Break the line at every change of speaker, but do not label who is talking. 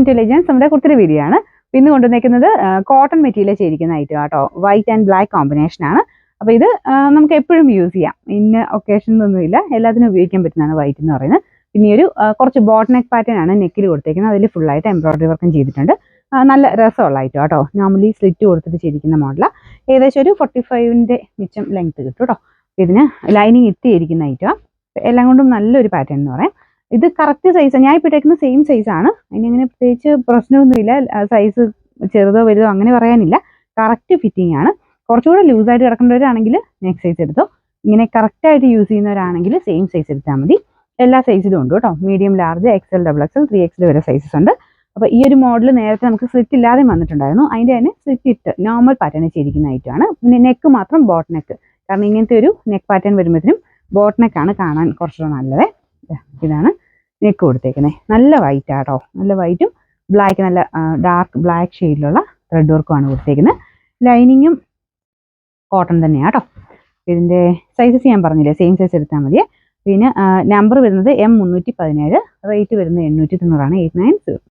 Welcome to legends. നമ്മുടെ കുർത്തിയുടെ video ആണ്. ഇന്ന് കൊണ്ടുവന്നേക്കുന്നത് കോട്ടൺ മെറ്റീരിയൽ ചെയ്തിരിക്കുന്ന ഐറ്റം കേട്ടോ. വൈറ്റ് ആൻഡ് ബ്ലാക്ക് കോമ്പിനേഷൻ ആണ്. അപ്പോൾ ഇത് നമുക്ക് എപ്പോഴും യൂസ് ചെയ്യാം. ഇന്ന ഒക്കേഷൻ ഒന്നുമില്ല, എല്ലാത്തിനും ഉപയോഗിക്കാൻ പറ്റുന്നതാണ് വൈറ്റ് എന്ന് പറയുന്നത്. പിന്നെ ഒരു കുറച്ച് ബോട്ട് നെക്ക് പാറ്റേൺ ആണ് നെക്കിൽ കൊടുത്തേക്കുന്നത്. അതിൽ ഫുള്ളായിട്ട് എംബ്രോയിഡറി വർക്കും ചെയ്തിട്ടുണ്ട്. നല്ല രസമുള്ള ഐറ്റം കേട്ടോ. നോർമലി സ്ലിറ്റ് കൊടുത്തിട്ട് ചെയ്തിരിക്കുന്ന മോഡലാണ്. ഏകദേശം ഒരു 45ന്റെ മിച്ചം ലെങ്ത് കിട്ടും കേട്ടോ. ഇതിന് ലൈനിങ് ഇട്ടിരിക്കുന്ന ഐറ്റം. എല്ലാം കൊണ്ടും നല്ലൊരു പാറ്റേൺ എന്ന് പറയാം. ഇത് കറക്റ്റ് സൈസാണ്. ഞാൻ ഇപ്പോൾ ഇട്ടേക്കുന്ന സെയിം സൈസാണ്. അതിനങ്ങനെ പ്രത്യേകിച്ച് പ്രശ്നമൊന്നുമില്ല. സൈസ് ചെറുതോ വലുതോ അങ്ങനെ പറയാനില്ല. കറക്റ്റ് ഫിറ്റിംഗ് ആണ്. കുറച്ചുകൂടെ ലൂസായിട്ട് കിടക്കുന്നവരാണെങ്കിൽ നെക്സ്റ്റ് സൈസ് എടുത്തോ. ഇങ്ങനെ കറക്റ്റായിട്ട് യൂസ് ചെയ്യുന്നവരാണെങ്കിൽ സെയിം സൈസ് എടുത്താൽ മതി. എല്ലാ സൈസിലും ഉണ്ട് കേട്ടോ. Medium, large, XL, XXL, 3XL വരെ സൈസസ് ഉണ്ട്. അപ്പോൾ ഈ ഒരു മോഡൽ നേരത്തെ നമുക്ക് സ്ലിറ്റ് ഇല്ലാതെ വന്നിട്ടുണ്ടായിരുന്നു. അതിൻ്റെ തന്നെ സ്ലിറ്റ് ഇട്ട് നോർമൽ പാറ്റേൺ ചെയ്തിരിക്കുന്ന ഐറ്റമാണ്. പിന്നെ നെക്ക് മാത്രം ബോട്ട് നെക്ക്. കാരണം ഇങ്ങനത്തെ ഒരു നെക്ക് പാറ്റേൺ വരുമ്പോഴത്തേനും ബോട്ട് നെക്കാണ് കാണാൻ കുറച്ചുകൂടെ നല്ലത്. ഇതാണ് നെക്ക് കൊടുത്തേക്കുന്നത്. നല്ല വൈറ്റ് ആട്ടോ. നല്ല വൈറ്റും ബ്ലാക്ക്, നല്ല ഡാർക്ക് ബ്ലാക്ക് ഷെയ്ഡിലുള്ള ത്രെഡ് വർക്കുമാണ് കൊടുത്തേക്കുന്നത്. ലൈനിങ്ങും കോട്ടൺ തന്നെയാണ് കേട്ടോ. ഇതിൻ്റെ സൈസസ് ഞാൻ പറഞ്ഞില്ലേ, സെയിം സൈസ് എടുത്താൽ മതി. പിന്നെ നമ്പർ വരുന്നത് M317, റേറ്റ് വരുന്നത് 890 ആണ്. 890.